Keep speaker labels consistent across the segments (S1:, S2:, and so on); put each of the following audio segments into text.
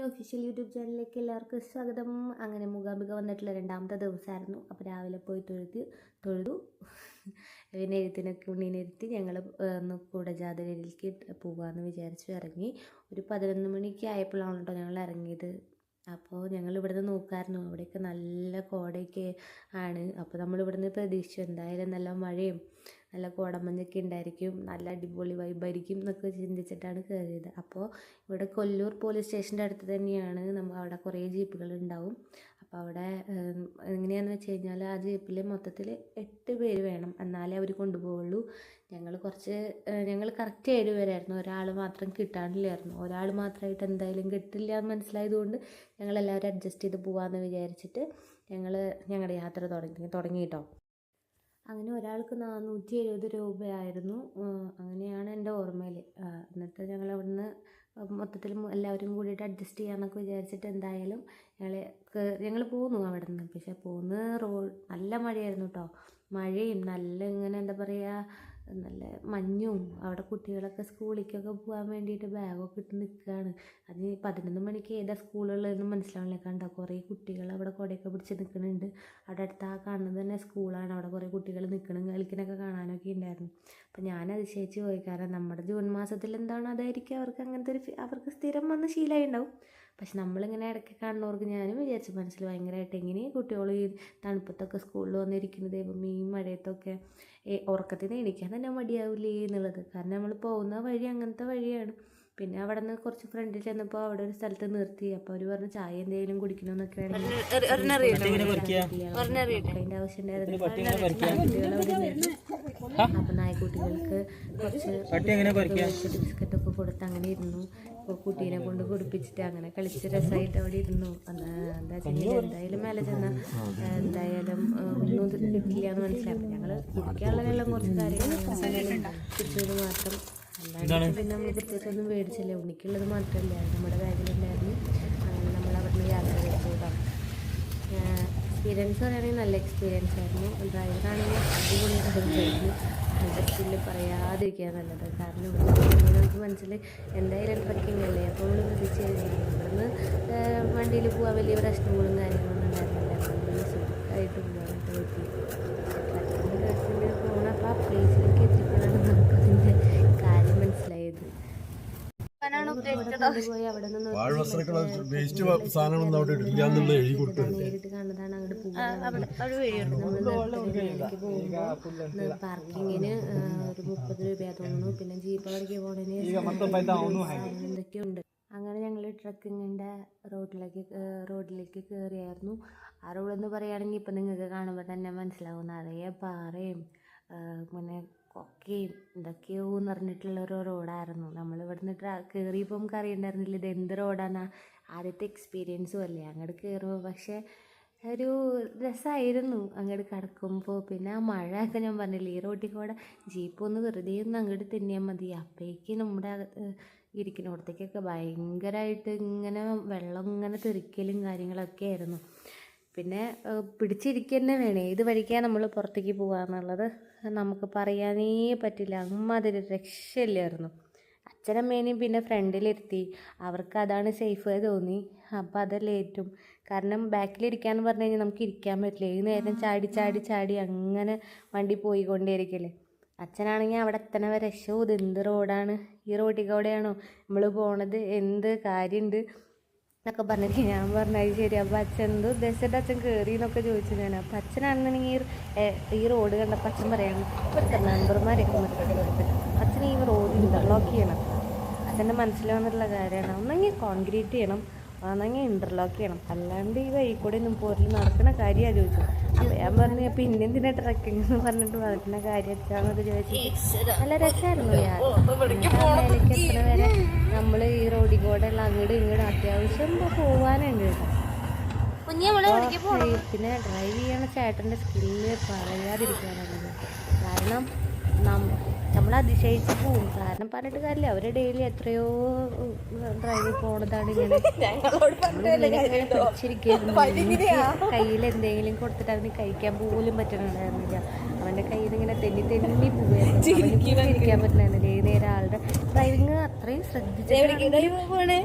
S1: Mummy official YouTube ചാനലിലേക്ക് എല്ലാവർക്കും സ്വാഗതം. അങ്ങനെ മൂകാംബിക വന്നിട്ടുള്ള രണ്ടാമത്തെ ദിവസമായിരുന്നു. അപ്പോൾ രാവിലെ പോയി തൊഴുതു പിന്നെ എഴുത്തിനൊക്കെ ഉണ്ണീനിരുത്തി ഞങ്ങൾ ഒന്ന് കുടജാദ്രിയിലേക്ക് പോകാമെന്ന് വിചാരിച്ചു ഇറങ്ങി. ഒരു 11 മണിക്ക് ആയപ്പോഴാണ് കേട്ടോ ഞങ്ങൾ ഇറങ്ങിയത്. അപ്പോൾ ഞങ്ങൾ ഇവിടുന്ന് നോക്കാമായിരുന്നു, അവിടെയൊക്കെ നല്ല കോടയൊക്കെ ആണ്. അപ്പോൾ നമ്മൾ ഇവിടുന്ന് പ്രതീക്ഷിച്ചു എന്തായാലും നല്ല മഴയും നല്ല കോടമഞ്ഞൊക്കെ ഉണ്ടായിരിക്കും, നല്ല അടിപൊളി വൈബായിരിക്കും എന്നൊക്കെ ചിന്തിച്ചിട്ടാണ് കയറിയത്. അപ്പോൾ ഇവിടെ കൊല്ലൂർ പോലീസ് സ്റ്റേഷൻ്റെ അടുത്ത് തന്നെയാണ് അവിടെ കുറേ ജീപ്പുകൾ ഉണ്ടാവും. അപ്പോൾ അവിടെ എങ്ങനെയാണെന്ന് വെച്ച് കഴിഞ്ഞാൽ ആ ജീപ്പിൽ മൊത്തത്തിൽ 8 പേര് വേണം, എന്നാലേ അവർ കൊണ്ടുപോവുള്ളൂ. ഞങ്ങൾ കറക്റ്റ് 7 പേരായിരുന്നു, ഒരാൾ മാത്രം കിട്ടാനില്ലായിരുന്നു. ഒരാൾ മാത്രമായിട്ട് എന്തായാലും കിട്ടില്ല എന്ന് മനസ്സിലായതുകൊണ്ട് ഞങ്ങളെല്ലാവരും അഡ്ജസ്റ്റ് ചെയ്ത് പോകാമെന്ന് വിചാരിച്ചിട്ട് ഞങ്ങളുടെ യാത്ര തുടങ്ങി കേട്ടോ. അങ്ങനെ ഒരാൾക്ക് 470 രൂപയായിരുന്നു, അങ്ങനെയാണ് എൻ്റെ ഓർമ്മയിൽ. എന്നിട്ട് ഞങ്ങൾ അവിടുന്ന് മൊത്തത്തിൽ എല്ലാവരും കൂടിയിട്ട് അഡ്ജസ്റ്റ് ചെയ്യാമെന്നൊക്കെ വിചാരിച്ചിട്ട് എന്തായാലും ഞങ്ങൾ പോന്നു അവിടെ നിന്ന്. പക്ഷേ നല്ല മഴയായിരുന്നു കേട്ടോ. മഴയും നല്ല ഇങ്ങനെ എന്താ പറയുക, നല്ല മഞ്ഞും. അവിടെ കുട്ടികളൊക്കെ സ്കൂളിലേക്കൊക്കെ പോകാൻ വേണ്ടിയിട്ട് ബാഗൊക്കെ ഇട്ട് നിൽക്കുകയാണ്. അത് 11 മണിക്ക് ഏതാ സ്കൂളുള്ളതെന്ന് മനസ്സിലാവില്ല. കണ്ടോ കുറേ കുട്ടികൾ അവിടെ കുടയൊക്കെ പിടിച്ച് നിൽക്കുന്നുണ്ട്. അവിടെ അടുത്ത് ആ കാണുന്നത് തന്നെ സ്കൂളാണ്. അവിടെ കുറേ കുട്ടികൾ കളിക്കാനൊക്കെ കാണാനൊക്കെ ഉണ്ടായിരുന്നു. അപ്പം ഞാൻ അതിശയിച്ച് പോയി, കാരണം നമ്മുടെ ജൂൺ മാസത്തിൽ എന്താണ് അതായിരിക്കും അവർക്ക് അവർക്ക് സ്ഥിരം വന്ന് ശീലമായി ഉണ്ടാവും. പക്ഷെ നമ്മളിങ്ങനെ ഇടയ്ക്ക് കാണുന്നവർക്ക് ഞാനും വിചാരിച്ചു മനസ്സിൽ ഭയങ്കരമായിട്ട് എങ്ങനെയാണ് കുട്ടികൾ ഈ തണുപ്പത്തൊക്കെ സ്കൂളിൽ വന്നിരിക്കുന്നത്, ഇപ്പം ഈ മഴയത്തൊക്കെ ഉറക്കത്തിൽ നിന്ന് എണീക്കാൻ തന്നെ മടിയാവില്ലേ എന്നുള്ളത്. കാരണം നമ്മൾ പോകുന്ന വഴി അങ്ങനത്തെ വഴിയാണ്. പിന്നെ അവിടെ നിന്ന് കുറച്ച് ഫ്രണ്ടിൽ ചെന്നപ്പോൾ അവിടെ ഒരു സ്ഥലത്ത് നിർത്തി. അപ്പോൾ അവർ പറഞ്ഞു ചായ എന്തെങ്കിലും കുടിക്കണമെന്നൊക്കെ അതിൻ്റെ ആവശ്യം ഉണ്ടായിരുന്നു. അപ്പം നായ്ക്കുട്ടികൾക്ക് കുറച്ച് ബിസ്ക്കറ്റൊക്കെ കൊടുത്ത് അങ്ങനെ ഇരുന്നു. കുട്ടീനെ കൊണ്ട് കുടിപ്പിച്ചിട്ട് അങ്ങനെ കളിച്ച് രസമായിട്ട് അവിടെ ഇരുന്നു. എന്താ വെച്ചാൽ എന്തായാലും മേലെ ചെന്നാൽ എന്തായാലും ഒന്നും കിട്ടില്ല എന്ന് മനസ്സിലാക്കും. ഞങ്ങൾ കുടിക്കാനുള്ള വെള്ളം കുറച്ച് കാര്യങ്ങൾ കിട്ടിയത് മാത്രം, അല്ലാണ്ട് പിന്നെ നമ്മൾ പ്രത്യേകിച്ചൊന്നും മേടിച്ചില്ല. ഉണ്ണിക്കുള്ളത് മാത്രമല്ല നമ്മുടെ ബാഗിലുണ്ടായിരുന്നു. അങ്ങനെ നമ്മൾ അവിടുന്ന് യാത്ര ചെയ്തതാണ്. എക്സ്പീരിയൻസ് പറയുകയാണെങ്കിൽ നല്ല എക്സ്പീരിയൻസ് ആയിരുന്നു. ഡ്രൈവറാണെങ്കിൽ അടിപൊളി ഡ്രൈവറായിരുന്നു. ബസ്സിൽ പറയാതിരിക്കുക നല്ലത്. കാരണം ഇവിടെ നമുക്ക് മനസ്സിൽ എന്തായാലും ട്രക്കിംഗ് അല്ലേ, അപ്പോൾ നമ്മൾ പ്രതീക്ഷിച്ച് ഇവിടുന്ന് വണ്ടിയിൽ പോകാൻ വലിയ പ്രശ്നങ്ങളും കാര്യങ്ങളൊന്നും ഉണ്ടായിരുന്നില്ല. നല്ല സുഖമായിട്ട് പോകാനായിട്ട് പറ്റി. ട്രക്കിംഗ് ബസ്സിൽ പോകണം. അപ്പോൾ ആ പ്ലേസിലേക്ക് എത്തിയപ്പോഴാണ് നമുക്കതിൻ്റെ കാര്യം മനസ്സിലായത്. നേരിട്ട് കാണുന്നതാണ് അങ്ങോട്ട് പോകുമ്പോൾ പാർക്കിങ്ങിന് ഒരു 30 രൂപയാ തോന്നുന്നു. പിന്നെ ജീപ്പ് അവിടേക്ക് പോകണതിന് എന്തൊക്കെയുണ്ട്. അങ്ങനെ ഞങ്ങൾ ട്രക്കിങ്ങിൻ്റെ റോഡിലേക്ക് കയറിയായിരുന്നു. ആ റോഡെന്ന് പറയുകയാണെങ്കിൽ ഇപ്പം നിങ്ങൾക്ക് കാണുമ്പോൾ തന്നെ മനസ്സിലാവും, നിറയെ പാറയും പിന്നെ കൊക്കയും എന്തൊക്കെയോ എന്ന് പറഞ്ഞിട്ടുള്ളൊരു റോഡായിരുന്നു. നമ്മളിവിടുന്ന് കയറിയപ്പോൾ നമുക്ക് അറിയണ്ടായിരുന്നില്ല ഇത് എന്ത് റോഡാണ്. ആദ്യത്തെ എക്സ്പീരിയൻസും അല്ലേ അങ്ങോട്ട് കയറുമ്പോൾ. പക്ഷേ ഒരു രസമായിരുന്നു അങ്ങോട്ട് കിടക്കുമ്പോൾ. പിന്നെ ആ മഴയൊക്കെ ഞാൻ പറഞ്ഞില്ലേ, ഈ റോഡിൽ കൂടെ ജീപ്പ് ഒന്ന് വെറുതെ ഒന്ന് അങ്ങോട്ട് തിന്നിയാൽ മതി, അപ്പോഴേക്ക് നമ്മുടെ ഇരിക്കുന്നിടത്തേക്കൊക്കെ ഭയങ്കരമായിട്ട് ഇങ്ങനെ വെള്ളം ഇങ്ങനെ തെറിക്കലും കാര്യങ്ങളൊക്കെ ആയിരുന്നു. പിന്നെ പിടിച്ചിരിക്കുക തന്നെ വേണേ, ഏത് വഴിക്കാണ് നമ്മൾ പുറത്തേക്ക് പോകുക എന്നുള്ളത് നമുക്ക് പറയാനേ പറ്റില്ല. അമ്മാതിരി രക്ഷയില്ലായിരുന്നു. അച്ഛനമ്മേനെയും പിന്നെ ഫ്രണ്ടിലിരുത്തി, അവർക്ക് അതാണ് സേഫ് തോന്നി. അപ്പോൾ അതല്ലേ ഏറ്റവും, കാരണം ബാക്കിലിരിക്കാമെന്ന് പറഞ്ഞു കഴിഞ്ഞാൽ നമുക്ക് ഇരിക്കാൻ പറ്റില്ല. ഈ നേരം ചാടി അങ്ങനെ വണ്ടി പോയിക്കൊണ്ടേയിരിക്കല്ലേ. അച്ഛനാണെങ്കിൽ അവിടെ എത്തണ വരെ രക്ഷോ ഇത് എന്ത് റോഡാണ്, ഈ റോഡിൽ കൂടെയാണോ നമ്മൾ പോണത്, എന്ത് കാര്യമുണ്ട് എന്നൊക്കെ പറഞ്ഞിട്ട് ഞാൻ പറഞ്ഞത് ശരി. അപ്പോൾ അച്ഛൻ എന്തോ ഉദ്ദേശിച്ചിട്ട് അച്ഛൻ കയറി എന്നൊക്കെ ചോദിച്ചു ഞാൻ. അപ്പം അച്ഛനാണെന്നുണ്ടെങ്കിൽ ഈ റോഡ് കണ്ടപ്പോൾ അച്ഛൻ പറയണം ഇവിടുത്തെ മെമ്പർമാരെയൊക്കെ നിർത്തി അച്ഛൻ ഈ റോഡ് ഇൻ്റർലോക്ക് ചെയ്യണം. അച്ഛൻ്റെ മനസ്സിൽ വന്നിട്ടുള്ള കാര്യമാണ്. ഒന്നെങ്കിൽ കോൺക്രീറ്റ് ചെയ്യണം, ഒന്നെങ്കിൽ ഇൻ്റർലോക്ക് ചെയ്യണം, അല്ലാണ്ട് ഈ വഴി കൂടെ ഒന്നും പോരിൽ നടക്കുന്ന കാര്യമാണ് ചോദിച്ചു. ഞാൻ പറഞ്ഞു അപ്പം ഇന്നെന്തിനാ ട്രക്കിംഗ് എന്ന് പറഞ്ഞിട്ട് നടക്കുന്ന കാര്യം വെച്ചാന്നൊക്കെ ചോദിച്ചിട്ട് നല്ല രസമായിരുന്നു. മേലേക്ക് എത്ര വരെ നമ്മൾ ഈ റോഡിൽ കൂടെ ഉള്ള അങ്ങോട്ടും ഇങ്ങോട്ടും അത്യാവശ്യം പോകാനുണ്ട് കേട്ടോ. പിന്നെ ഡ്രൈവ് ചെയ്യണ ചേട്ടൻ്റെ സ്കില്ല് പറയാതിരിക്കാനുള്ളത്. കാരണം നമ്മൾ അതിശയിച്ച് പോവും. കാരണം പറഞ്ഞിട്ട് കാര്യമില്ല, അവർ ഡെയിലി എത്രയോ ഡ്രൈവിൽ പോണതാണ്. ഇങ്ങനെ പിടിച്ചിരിക്കുന്നു. കയ്യിൽ എന്തെങ്കിലും കൊടുത്തിട്ട് അവന് കഴിക്കാൻ പോലും പറ്റണുണ്ടായിരുന്നില്ല. അവൻ്റെ കയ്യിൽ നിന്ന് ഇങ്ങനെ തെന്നി പോവുകയായിരുന്നു. ഇരിക്കാൻ പറ്റുന്നായിരുന്നില്ല. ഏത് നേരം ആളുടെ ഡ്രൈവിങ് അത്രയും ശ്രദ്ധിച്ചു.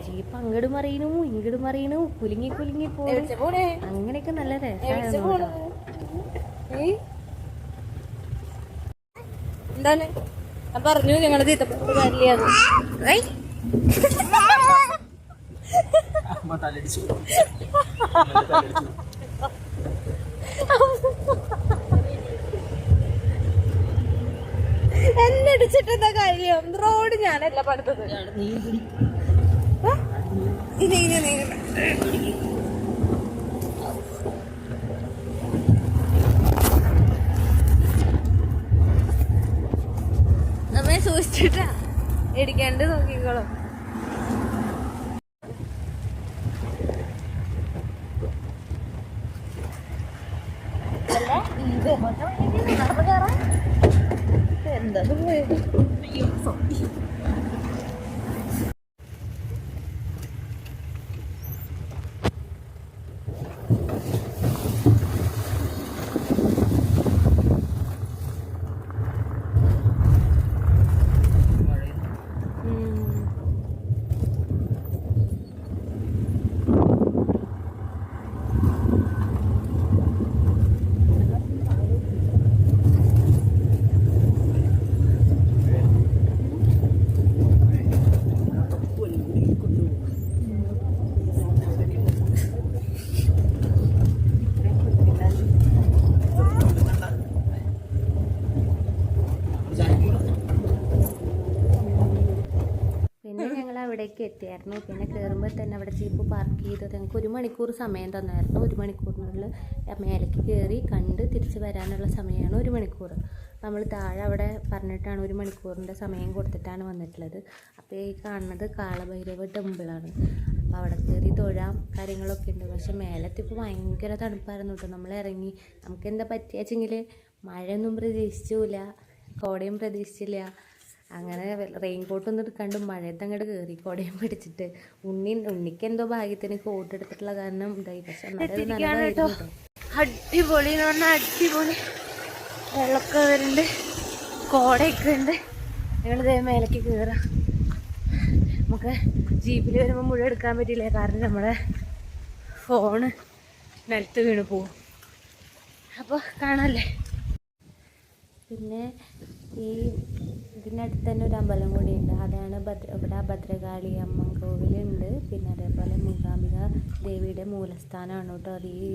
S1: ജീപ്പ് അങ്ങോട്ട് മറിയണു ഇങ്ങോട്ട് മറിയണു, കുലുങ്ങി പോണു. അങ്ങനെയൊക്കെ നല്ല രസമായിരുന്നു.
S2: എന്താണ് ഞാൻ പറഞ്ഞു ഞങ്ങള് തീറ്റപ്പോ കാര്യമില്ല. എന്നെ അടിച്ചിട്ടെന്താ കാര്യം? റോഡ് ഞാനല്ല പടുത്തത്. നമ്മെ സൂക്ഷിച്ചിട്ടാ ഇടിക്കാണ്ട് നോക്കിക്കോളും. എന്താ പോയത്?
S1: അവിടേക്ക് എത്തിയായിരുന്നു. പിന്നെ കയറുമ്പോൾ തന്നെ അവിടെ ജീപ്പ് പാർക്ക് ചെയ്തത് ഞങ്ങൾക്ക് 1 മണിക്കൂർ സമയം തന്നായിരുന്നു. 1 മണിക്കൂറിനുള്ളിൽ മേലേക്ക് കയറി കണ്ട് തിരിച്ച് വരാനുള്ള സമയമാണ് 1 മണിക്കൂർ. നമ്മൾ താഴെ അവിടെ പറഞ്ഞിട്ടാണ് 1 മണിക്കൂറിൻ്റെ സമയം കൊടുത്തിട്ടാണ് വന്നിട്ടുള്ളത്. അപ്പോൾ ഈ കാണുന്നത് കാളഭൈരവ ടെമ്പിളാണ്. അപ്പോൾ അവിടെ കയറി തൊഴാം കാര്യങ്ങളൊക്കെ ഉണ്ട്. പക്ഷെ മേലെത്തിപ്പോൾ ഭയങ്കര തണുപ്പായിരുന്നു കേട്ടോ. നമ്മൾ ഇറങ്ങി നമുക്ക് എന്താ പറ്റിയാച്ചെങ്കിൽ മഴയൊന്നും പ്രതീക്ഷിച്ചില്ല, കോടയും പ്രതീക്ഷിച്ചില്ല. അങ്ങനെ റെയിൻ കോട്ടൊന്നും എടുക്കാണ്ട് മഴയത്ത് അങ്ങോട്ട് കയറി കൊടയും പിടിച്ചിട്ട്. ഉണ്ണിക്ക് എന്തോ ഭാഗ്യത്തിന് കോട്ട് എടുത്തിട്ടുള്ള കാരണം ഇതായി. പക്ഷെ
S2: അടിപൊളി എന്ന് പറഞ്ഞാൽ അടിപൊളി വെള്ളമൊക്കെ വരുന്നുണ്ട്, കോടയൊക്കെ ഉണ്ട്. ഞങ്ങളിതേ മേലേക്ക് കയറാം. നമുക്ക് ജീപ്പിൽ വരുമ്പോൾ മുഴുവൻ എടുക്കാൻ പറ്റില്ല, കാരണം നമ്മുടെ ഫോണ് നിലത്ത് വീണ് പോവും. അപ്പോൾ കാണാമല്ലേ.
S1: പിന്നെ ഈ ഇതിനടുത്ത് തന്നെ ഒരു അമ്പലം കൂടിയുണ്ട്. അതാണ് ഇവിടെ ഭദ്രകാളി അമ്മൻ കോവിലുണ്ട്. പിന്നെ അതേപോലെ മൂകാംബിക ദേവിയുടെ മൂലസ്ഥാനമാണ് കേട്ടോ. അത് ഈ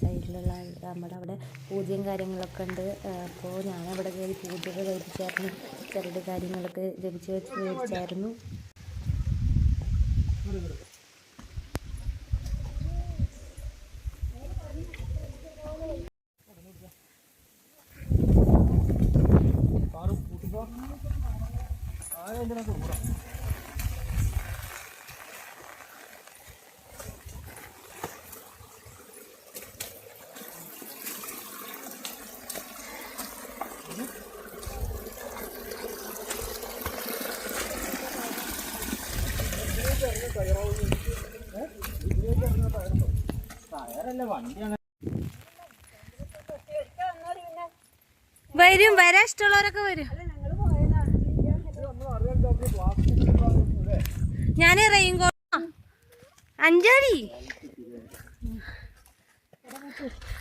S1: സൈഡിലുള്ള നമ്മുടെ അവിടെ പൂജയും കാര്യങ്ങളൊക്കെ ഉണ്ട്. അപ്പോൾ ഞാനവിടെ കയറി പൂജയൊക്കെ കഴിപ്പിച്ചായിരുന്നു. ചെറുത് കാര്യങ്ങളൊക്കെ ജപിച്ച് വെച്ച് മേടിച്ചായിരുന്നു.
S2: വരും, വരാൻ ഇഷ്ടമുള്ളവരൊക്കെ വരും. ഞാൻ റെയിൻകോട്ട് 5 അടി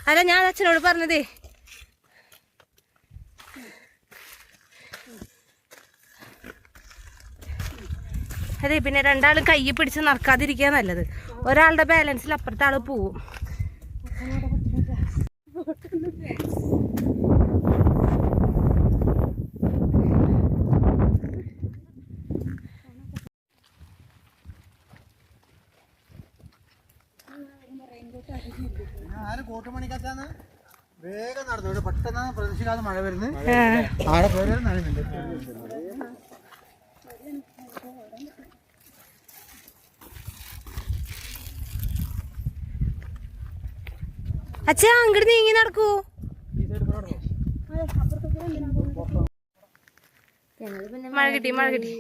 S2: അല്ല, ഞാൻ അച്ഛനോട് പറഞ്ഞതേ. അതെ, പിന്നെ 2 ആളും കയ്യിൽ പിടിച്ച് നടക്കാതിരിക്കുക നല്ലത്. ഒരാളുടെ ബാലൻസിൽ അപ്പുറത്തെ ആള് പോവും.
S3: കോട്ടുമണിക്കകത്താണ് വേഗം നടന്നു. പെട്ടെന്ന് പ്രതീക്ഷിക്കാതെ മഴ വരുന്നത്. ആടെ പേര് നനയുന്നുണ്ട്.
S2: അച്ഛാ അങ്ങോട്ട് നീങ്ങി നടക്കൂ.
S1: ഞങ്ങൾ പിന്നെ
S2: മഴ കിട്ടി.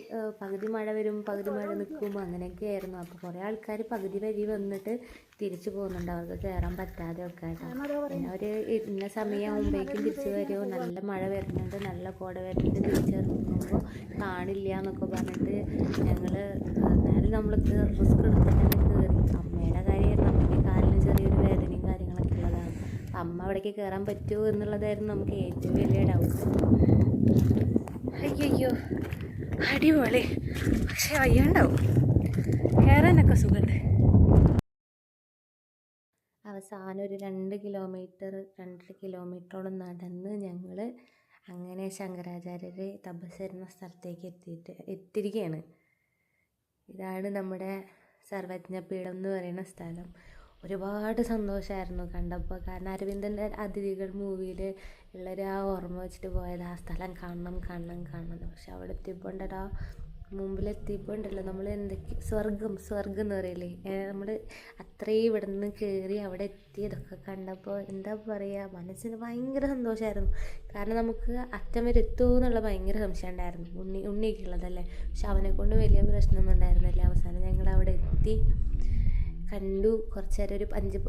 S1: പകുതി മഴ വരും പകുതി മഴ നിൽക്കും അങ്ങനെയൊക്കെ ആയിരുന്നു. അപ്പോൾ കുറേ ആൾക്കാർ പകുതി വരി വന്നിട്ട് തിരിച്ചു പോകുന്നുണ്ട്, അവർക്ക് കയറാൻ പറ്റാതെ ഒക്കെ ആയിട്ടോ. പിന്നെ അവർ ഇന്ന സമയമാകുമ്പോഴേക്കും തിരിച്ചു വരുമോ, നല്ല മഴ വരുന്നുണ്ട്, നല്ല കോട വരുന്നുണ്ട്, തിരിച്ചിറങ്ങുമ്പോൾ കാണില്ല എന്നൊക്കെ പറഞ്ഞിട്ട് ഞങ്ങൾ എന്നാലും നമ്മൾക്ക് റിസ്ക് എടുത്ത് തന്നെ കയറി. അമ്മയുടെ കാര്യമായിരുന്നു, അമ്മയ്ക്ക് കാലിന് ചെറിയൊരു വേദനയും കാര്യങ്ങളൊക്കെ ഉള്ളതാണ്. അപ്പം അമ്മ അവിടേക്ക് കയറാൻ പറ്റുമോ എന്നുള്ളതായിരുന്നു നമുക്ക് ഏറ്റവും വലിയ ഡൗട്ട്.
S2: അയ്യോ അടിപൊളി, പക്ഷെ വയ്യാണ്ടാവും, കയറാനൊക്കെ സുഖമുണ്ട്.
S1: അവസാനം ഒരു 2-2.5 കിലോമീറ്ററോളം നടന്ന് ഞങ്ങൾ അങ്ങനെ ശങ്കരാചാര്യർ തപസ്സിരുന്ന സ്ഥലത്തേക്ക് എത്തിയിരിക്കുകയാണ്. ഇതാണ് നമ്മുടെ സർവജ്ഞപീഠം എന്ന് പറയുന്ന സ്ഥലം. ഒരുപാട് സന്തോഷമായിരുന്നു കണ്ടപ്പോൾ, കാരണം അരവിന്ദൻ്റെ അതിഥികൾ മൂവിയിൽ ഉള്ളൊരു ആ ഓർമ്മ വെച്ചിട്ട് പോയത് ആ സ്ഥലം കാണണം. പക്ഷെ അവിടെ എത്തിയപ്പോൾ ഉണ്ടല്ലോ, മുമ്പിലെത്തിയപ്പോൾ ഉണ്ടല്ലോ നമ്മൾ എന്തൊക്കെ സ്വർഗം എന്ന് പറയില്ലേ, നമ്മൾ അത്രയും ഇവിടെ നിന്ന് കയറി അവിടെ എത്തിയതൊക്കെ കണ്ടപ്പോൾ എന്താ പറയുക, മനസ്സിന് ഭയങ്കര സന്തോഷമായിരുന്നു. കാരണം നമുക്ക് അറ്റം വരെ എത്തുമോ എന്നുള്ള ഭയങ്കര സംശയം ഉണ്ടായിരുന്നു. ഉണ്ണിക്കുള്ളതല്ലേ, പക്ഷെ അവനെ കൊണ്ട് വലിയ പ്രശ്നമൊന്നും ഉണ്ടായിരുന്നില്ല. അവസാനം ഞങ്ങൾ അവിടെ എത്തി കണ്ടു, കുറച്ച് നേരം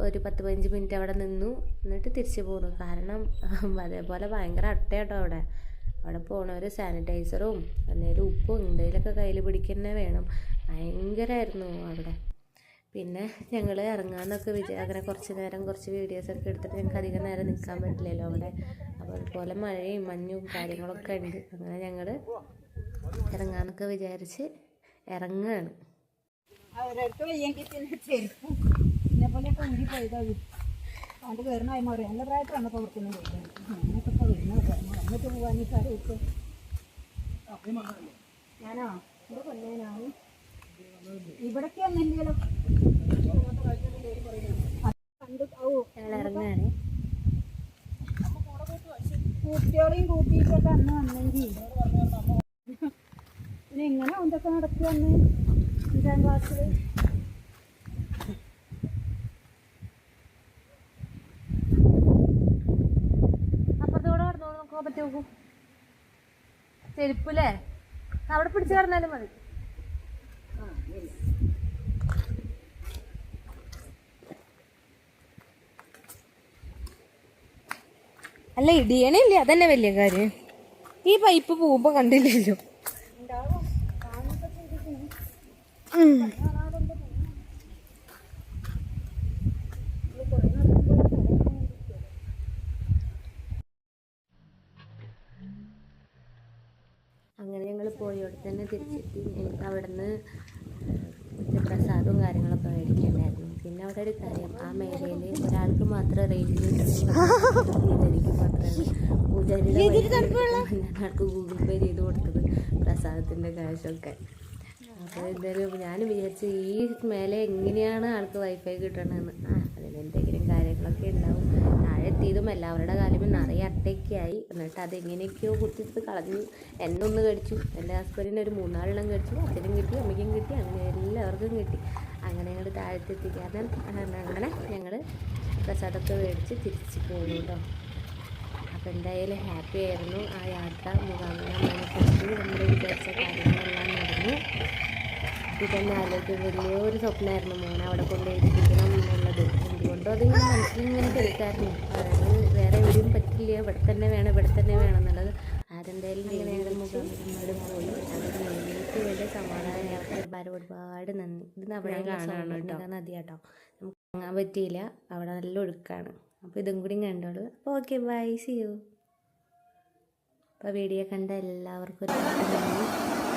S1: ഒരു 10-15 മിനിറ്റ് അവിടെ നിന്നു, എന്നിട്ട് തിരിച്ചു പോന്നു. കാരണം അതേപോലെ ഭയങ്കര അട്ടയാട്ടോ അവിടെ പോണവർ സാനിറ്റൈസറും എന്തെങ്കിലും ഉപ്പും എന്തെങ്കിലുമൊക്കെ കയ്യിൽ പിടിക്കുക വേണം. ഭയങ്കരമായിരുന്നു അവിടെ. പിന്നെ ഞങ്ങൾ ഇറങ്ങാമെന്നൊക്കെ അങ്ങനെ കുറച്ച് നേരം കുറച്ച് വീഡിയോസൊക്കെ എടുത്തിട്ട് ഞങ്ങൾക്ക് അധികം നേരം നിൽക്കാൻ പറ്റില്ലല്ലോ അവിടെ. അപ്പോൾ അതുപോലെ മഴയും മഞ്ഞും കാര്യങ്ങളൊക്കെ ഉണ്ട്. അങ്ങനെ ഞങ്ങൾ ഇറങ്ങാമെന്നൊക്കെ വിചാരിച്ച് ഇറങ്ങുകയാണ്.
S4: അവരടുത്ത് വയ്യെങ്കിൽ പിന്നെ ചെരുപ്പും ഇതേപോലെയൊക്കെ ഊരി പോയതാണ്. അതുകൊണ്ട് കയറണമായി മാറി നല്ല പ്രായത്തിലാണ് പ്രവർത്തനം ചെയ്യുന്നത്. അങ്ങനെയൊക്കെ ഇപ്പോൾ വരുന്നത് അങ്ങോട്ട് പോകാൻ സാറിയിട്ട് ഞാനോ ഇവിടെ കൊല്ലേനാണ് ഇവിടേക്ക് വന്നില്ലല്ലോ കണ്ടു.
S1: ഞങ്ങൾ ഇറങ്ങുകയാണ്.
S4: കുട്ടികളെയും കൂട്ടിയിട്ടൊക്കെ അന്ന് വന്നെങ്കിൽ പിന്നെ എങ്ങനെ എന്തൊക്കെ നടക്കുകയെന്ന് 5ാം ക്ലാസ്സിൽ
S2: അപ്പുറത്തോടെ നടന്നോളൂ, നോക്കാൻ പറ്റി നോക്കൂ. ചെരുപ്പല്ലേ അവിടെ പിടിച്ച് കിടന്നാലും മതി. അല്ല ഇടിയണില്ല, അതന്നെ വലിയ കാര്യം. ഈ പൈപ്പ് പോകുമ്പോ കണ്ടില്ലല്ലോ.
S1: അങ്ങനെ ഞങ്ങൾ പോയോടെ തന്നെ തിരിച്ചെത്തി. എനിക്ക് അവിടെ നിന്ന് പ്രസാദവും കാര്യങ്ങളൊക്കെ മേടിക്കണ്ടായിരുന്നു. പിന്നെ അവിടെ ഒരു കാര്യം, ആ മേഖലയിൽ ഒരാൾക്ക് മാത്രം റേഞ്ച് പൂജാരിക്ക് മാത്രമാണ് ഞങ്ങൾക്ക് ഗൂഗിൾ പേ ചെയ്ത് കൊടുത്തത് പ്രസാദത്തിൻ്റെ കാശൊക്കെ. അപ്പോൾ എന്തായാലും ഞാൻ വിചാരിച്ചു ഈ മേലെ എങ്ങനെയാണ് ആൾക്ക് വൈഫൈ കിട്ടണമെന്ന്. അതിന് എന്തെങ്കിലും കാര്യങ്ങളൊക്കെ ഉണ്ടാവും. താഴെ എത്തിയതും എല്ലാവരുടെ കാര്യം നിറയെ അട്ടയ്ക്കായി. എന്നിട്ട് അതെങ്ങനെയൊക്കെയോ കുത്തിട്ട് കളഞ്ഞു. എന്നെ ഒന്ന് കടിച്ചു, എൻ്റെ ഹസ്ബൻഡിന് ഒരു 3-4 കടിച്ചു, അച്ഛനും കിട്ടി, അമ്മയ്ക്കും കിട്ടി, അങ്ങനെ എല്ലാവർക്കും കിട്ടി. അങ്ങനെ ഞങ്ങൾ താഴത്തെത്തി. കാരണം അങ്ങനെ ഞങ്ങൾ പ്രസാദമൊക്കെ മേടിച്ച് തിരിച്ച് പോകുന്നു കേട്ടോ. അപ്പോൾ എന്തായാലും ഹാപ്പി ആയിരുന്നു ആ യാത്ര. മുഖാമുഖം നമ്മൾ വിചാരിച്ച കാര്യങ്ങളെല്ലാം നടന്നു. ഇതന്നെ ആലോചിക്കും, വലിയൊരു സ്വപ്നമായിരുന്നു മോനെ അവിടെ കൊണ്ടുപോയിരിക്കണം എന്നുള്ളത്. എന്തുകൊണ്ടോ അതിങ്ങനെ മനസ്സിലിങ്ങനെ കേൾക്കായിരുന്നു. അതായത് വേറെ എവിടെയും പറ്റില്ല, ഇവിടെ തന്നെ വേണം എന്നുള്ളത്. അതെന്തായാലും ഞങ്ങളുടെ മുഖാമുഖം പോയി. അത് നേരിട്ട് വലിയ സമാധാനം. ഒരുപാട് നന്ദി. ഇത് അവിടെ നദി കേട്ടോ, നമുക്ക് കാണാൻ പറ്റിയില്ല, അവിടെ നല്ല ഒഴുക്കാണ്. അപ്പോൾ ഇതും കൂടി കണ്ടോളൂ. അപ്പോൾ ഓക്കെ, ബൈ, സീ യു. അപ്പോൾ വീഡിയോ കണ്ട എല്ലാവർക്കും ഒരുപാട് നന്ദി.